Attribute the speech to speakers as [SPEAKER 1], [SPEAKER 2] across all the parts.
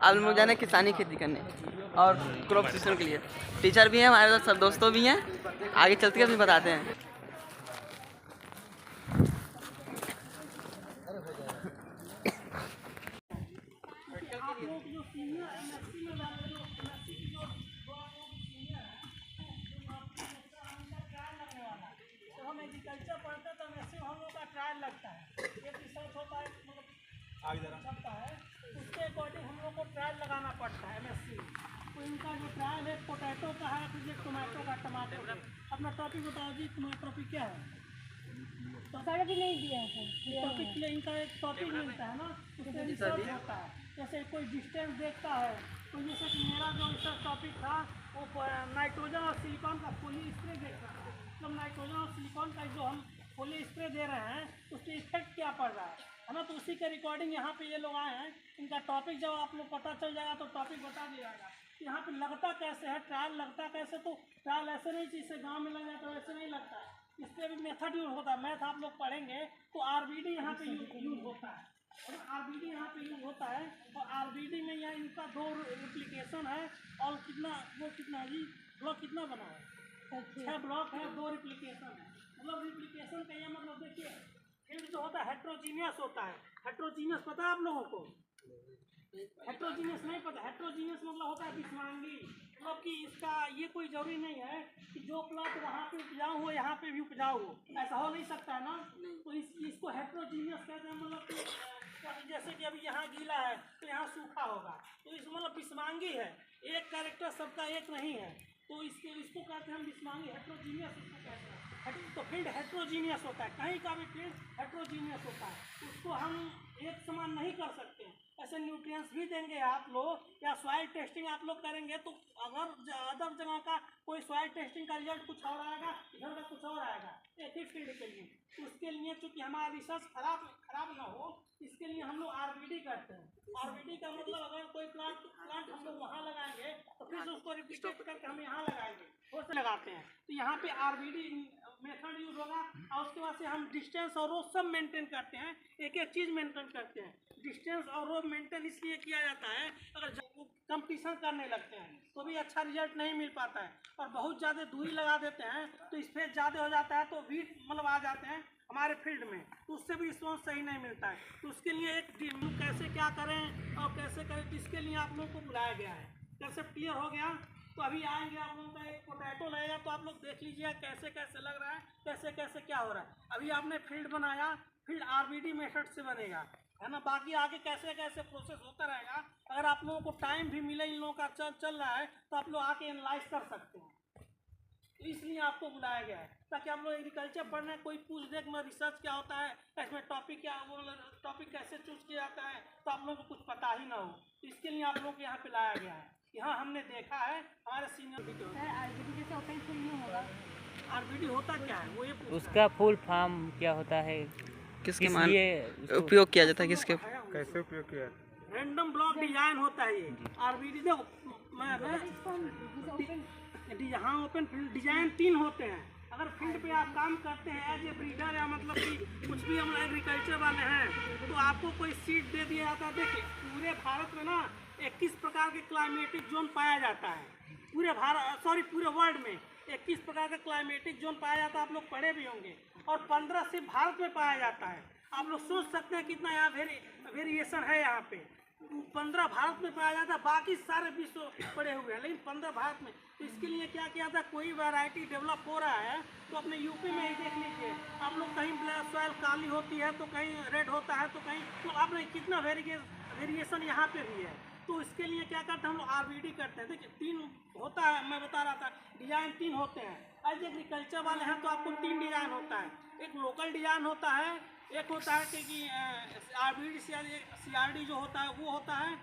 [SPEAKER 1] आज हम लोग जाने किसानी खेती करने और क्रॉप सिस्टम के लिए। टीचर भी हैं हमारे साथ, सब दोस्तों भी हैं। आगे चलते हुए भी बताते हैं।
[SPEAKER 2] एग्रीकल्चर पढ़ते तो वैसे हम लोग का ट्रायल लगता है, एक रिसर्च होता है, मतलब चलता है, उसके अकॉर्डिंग हम लोग को ट्रायल लगाना पड़ता है एमएससी में। तो इनका जो ट्रायल है पोटैटो का है, फिर ये टमाटो का, टमाटर का। अपना टॉपिक बताओ जी, तुम्हारा टॉपिक क्या है?
[SPEAKER 3] तो सर अभी नहीं दिया है सर।
[SPEAKER 2] टॉपिक के लिए इनका एक टॉपिक मिलता है ना, उससे रिसर्च होता है। जैसे कोई डिस्टेंस देखता है, तो जैसे कि मेरा जो रिसर्च टॉपिक था वो नाइट्रोजन और सिलिकॉन का फुली स्प्रे देखना था। मतलब नाइट्रोजन और सिलिकॉन का जो हम फुली स्प्रे दे रहे हैं उसके इफेक्ट क्या पड़ रहा है ना। तो उसी के रिकॉर्डिंग यहाँ पे ये लोग आए हैं। इनका टॉपिक जब आप लोग पता चल जाएगा तो टॉपिक बता दिया जाएगा कि यहाँ पे लगता कैसे है, ट्रायल लगता कैसे। तो ट्रायल ऐसे नहीं जिससे गाँव में लग जाए तो ऐसे नहीं लगता है, इस पर भी मेथड यूज होता है। मैथ आप लोग पढ़ेंगे तो आरबीडी यहाँ पे यूज होता है, और आरबीडी यहाँ पे यूज होता है। और आरबीडी में यहाँ इनका 2 एप्लीकेशन है। और कितना वो कितना जी ब्लॉक कितना बना है? 6 ब्लॉक है, 2 रिप्लिकेशन है। मतलब रिप्लिकेशन का ये मतलब देखिए, फील्ड जो होता है हेट्रोजीनियस होता है। हेट्रोजीनियस पता है आप लोगों को? हेट्रोजीनियस नहीं पता? हेट्रोजीनियस मतलब होता है विषमांगी। मतलब कि इसका ये कोई जरूरी नहीं है कि जो प्लॉट वहाँ पे उपजाऊ हो यहाँ पे भी उपजाऊ हो, ऐसा हो नहीं सकता है ना। तो इसको हेट्रोजीनियस कहते हैं। मतलब कि जैसे कि अभी यहाँ गीला है तो यहाँ सूखा होगा, तो इस मतलब विषमांगी है। एक कैरेक्टर सबका एक नहीं है, तो इसको कहते हैं हम विषमांगी, हेट्रोजीनियस इसको कहते हैं। तो फील्ड हेट्रोजीनियस होता है, कहीं का भी फील्ड हेट्रोजीनियस होता है। उसको हम एक समान नहीं कर सकते हैं। ऐसे न्यूट्रिएंट्स भी देंगे आप लोग या सॉइल टेस्टिंग आप लोग करेंगे, तो अगर अदर जगह का कोई सॉइल टेस्टिंग का रिजल्ट कुछ और आएगा, इधर का कुछ और आएगा एक ही फील्ड के लिए। तो उसके लिए चूँकि हमारा रिसर्च खराब ना हो, इसके लिए हम लोग आरबीडी करते हैं। आरबीडी का मतलब अगर कोई प्लांट हम लोग वहाँ लगाएंगे तो फिर उसको रिप्लिकेट करके हम यहाँ लगाएंगे, वो से लगाते हैं। तो यहाँ पे आरबीडी मेथड यूज होगा। और उसके बाद से हम डिस्टेंस और रो सब मेंटेन करते हैं, एक एक चीज़ मेंटेन करते हैं। डिस्टेंस और रो मेंटेन इसलिए किया जाता है, अगर कंपटीशन करने लगते हैं तो भी अच्छा रिजल्ट नहीं मिल पाता है। और बहुत ज़्यादा दूरी लगा देते हैं तो स्पेस ज़्यादा हो जाता है, तो वीट मतलब आ जाते हैं हमारे फील्ड में, तो उससे भी रिस्पॉन्स सही नहीं मिलता है। तो उसके लिए एक कैसे क्या करें और कैसे करें, इसके लिए आप लोगों को बुलाया गया है। कंसेप्ट क्लियर हो गया? तो अभी आएंगे आप लोगों का एक पोटैटो लगेगा, तो आप लोग देख लीजिए कैसे कैसे लग रहा है, कैसे कैसे क्या हो रहा है। अभी आपने फील्ड बनाया, फील्ड आरबीडी मेथड से बनेगा, है ना। बाकी आगे कैसे कैसे प्रोसेस होता रहेगा। अगर आप लोगों को टाइम भी मिले, इन लोगों का चल रहा है, तो आप लोग आके एनालाइज कर सकते हैं। तो इसलिए आपको बुलाया गया है, ताकि हम लोग एग्रीकल्चर पढ़ने कोई पूछ दे कि रिसर्च क्या होता है, इसमें टॉपिक क्या, वो टॉपिक कैसे चूज किया जाता है, तो आप लोगों को कुछ पता ही ना हो। तो इसके लिए आप लोग यहाँ पे लाया गया है। यहाँ हमने देखा है हमारे सीनियर
[SPEAKER 3] आरबीडी जैसे ओपन फील्ड नहीं होगा।
[SPEAKER 2] आरबीडी होता क्या है वो ये
[SPEAKER 4] उसका फुल फॉर्म क्या होता है,
[SPEAKER 1] किसके
[SPEAKER 4] लिए
[SPEAKER 1] उपयोग किया जाता है, किसके
[SPEAKER 5] कैसे उपयोग किया?
[SPEAKER 2] रैंडम ब्लॉक डिजाइन होता है ये आरबीडी। देखो यहाँ ओपन फील्ड डिजाइन 3 होते हैं। अगर फील्ड पे आप काम करते हैं एज ए ब्रीडर, या मतलब कि कुछ भी हम एग्रीकल्चर वाले हैं, तो आपको कोई सीड दे दिया जाता है। देखिए पूरे भारत में ना 21 प्रकार के क्लाइमेटिक जोन पाया जाता है। पूरे वर्ल्ड में 21 प्रकार का क्लाइमेटिक जोन पाया जाता है, आप लोग पढ़े भी होंगे। और 15 सिर्फ भारत में पाया जाता है। आप लोग सोच सकते हैं कितना यहाँ वेरिएशन है। यहाँ पे 15 भारत में पाया जाता है, बाकी सारे विश्व पड़े हुए हैं, लेकिन 15 भारत में। तो इसके लिए क्या किया था, कोई वैरायटी डेवलप हो रहा है तो अपने यूपी में ही देख लीजिए आप लोग, कहीं ब्लैक सॉइल काली होती है तो कहीं रेड होता है तो कहीं, तो आपने कितना वेरिएशन यहाँ पे भी है। तो इसके लिए क्या करते हैं हम लोग आरबीडी करते हैं। देखिए 3 होता है, मैं बता रहा था डिजाइन 3 होते हैं। एज एग्रीकल्चर वाले हैं तो आपको 3 डिजाइन होता है। एक लोकल डिजाइन होता है, एक होता है कि आरबीडी सीआरडी जो होता है वो होता है,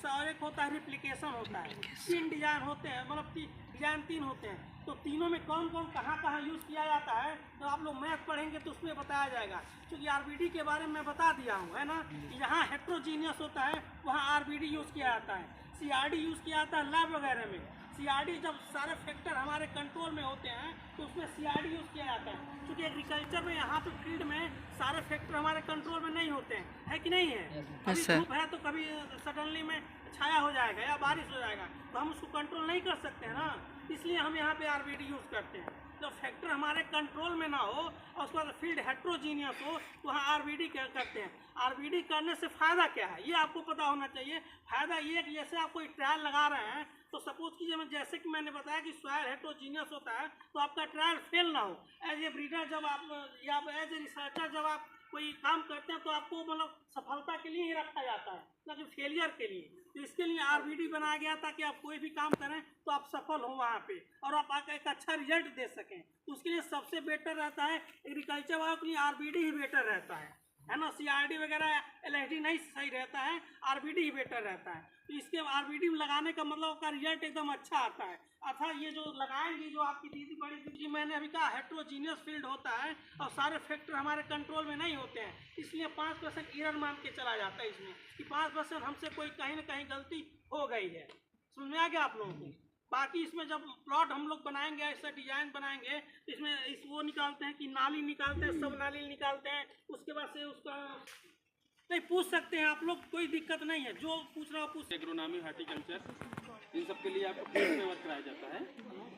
[SPEAKER 2] और एक होता है रिप्लिकेशन होता है। 3 डिजाइन होते हैं, मतलब डिजाइन 3 होते हैं। तो तीनों में कौन कौन कहाँ यूज़ किया जाता है, तो आप लोग मैथ पढ़ेंगे तो उसमें बताया जाएगा। क्योंकि आरबीडी के बारे में मैं बता दिया हूँ, है ना। यहाँ हेट्रोजीनियस होता है, वहाँ आरबीडी यूज़ किया जाता है। सीआरडी यूज़ किया जाता है लैब वगैरह में। सीआरडी जब सारे फैक्टर हमारे कंट्रोल में होते हैं तो उसमें सीआरडी यूज़ किया जाता है। क्योंकि एग्रीकल्चर में यहाँ पे फील्ड में सारे फैक्टर हमारे कंट्रोल में नहीं होते हैं, है कि नहीं है। अभी धूप है तो कभी सडनली में छाया हो जाएगा। जाएगा या बारिश हो जाएगा तो हम उसको कंट्रोल नहीं कर सकते हैं ना, इसलिए हम यहाँ पे आरबीडी यूज़ करते हैं। जब फैक्टर हमारे कंट्रोल में ना हो और उसके बाद फील्ड हेट्रोजीनियस हो तो वहाँ आरबीडी करते हैं। आरबीडी करने से फ़ायदा क्या है ये आपको पता होना चाहिए। फ़ायदा ये है कि जैसे आप कोई ट्रायल लगा रहे हैं तो सपोज कीजिए जैसे कि मैंने बताया कि सॉइल हेट्रोजीनियस होता है तो आपका ट्रायल फेल ना हो। एज ए ब्रीडर जब आप या एज ए रिसर्चर जब आप कोई काम करते हैं तो आपको मतलब सफलता के लिए ही रखा जाता है ना कि फेलियर के लिए। तो इसके लिए आरबीडी बनाया गया ताकि आप कोई भी काम करें तो आप सफल हो वहाँ पे और आप एक अच्छा रिजल्ट दे सकें। तो उसके लिए सबसे बेटर रहता है एग्रीकल्चर वालों के लिए आरबीडी ही बेटर रहता है ना। सीआरडी वगैरह एलएसडी नहीं सही रहता है, आरबीडी ही बेटर रहता है। तो इसके आरबीडी में लगाने का मतलब उसका रिजल्ट एकदम अच्छा आता है। अर्थात ये जो लगाएंगे जो आपकी दीदी बड़ी दीदी मैंने अभी कहा हेट्रोजीनियस फील्ड होता है और सारे फैक्टर हमारे कंट्रोल में नहीं होते हैं, इसलिए 5% एरर मान के चला जाता है इसमें कि 5% हमसे कोई कहीं ना कहीं गलती हो गई है। समझ में आ गया आप लोगों को? बाकी इसमें जब प्लॉट हम लोग बनाएंगे ऐसा डिजाइन बनाएंगे इसमें वो निकालते हैं कि नाली निकालते हैं, सब नाली निकालते हैं, उसके बाद से उसका नहीं पूछ सकते हैं आप लोग, कोई दिक्कत नहीं है, जो पूछ रहा पूछ।
[SPEAKER 5] एग्रोनॉमी हार्टिकल्चर इन सब के लिए आपको फील्ड पे वर्क कराया जाता है।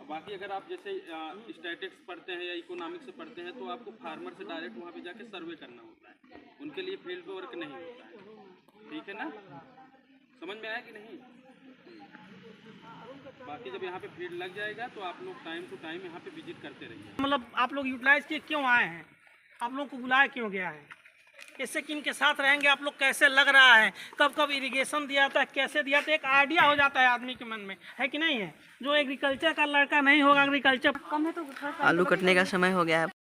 [SPEAKER 5] बाकी अगर आप जैसे स्टैटिक्स पढ़ते हैं या इकोनॉमिक्स से पढ़ते हैं तो आपको फार्मर से डायरेक्ट वहाँ पे जाके सर्वे करना होता है, उनके लिए फील्ड पे वर्क नहीं होता है। ठीक है ना, समझ में आया कि नहीं? बाकी जब यहाँ पे फील्ड लग जाएगा तो आप लोग टाइम टू टाइम यहाँ पे विजिट करते रहिए।
[SPEAKER 2] मतलब आप लोग यूटिलाइज किए क्यों आए हैं, आप लोग को बुलाया क्यों गया है, कैसे किन के साथ रहेंगे, आप लोग कैसे लग रहा है, कब कब इरिगेशन दिया था, कैसे दिया था, एक आइडिया हो जाता है आदमी के मन में, है कि नहीं है? जो एग्रीकल्चर का लड़का नहीं होगा एग्रीकल्चर
[SPEAKER 3] कम है तो
[SPEAKER 1] आलू कटने का समय हो गया है।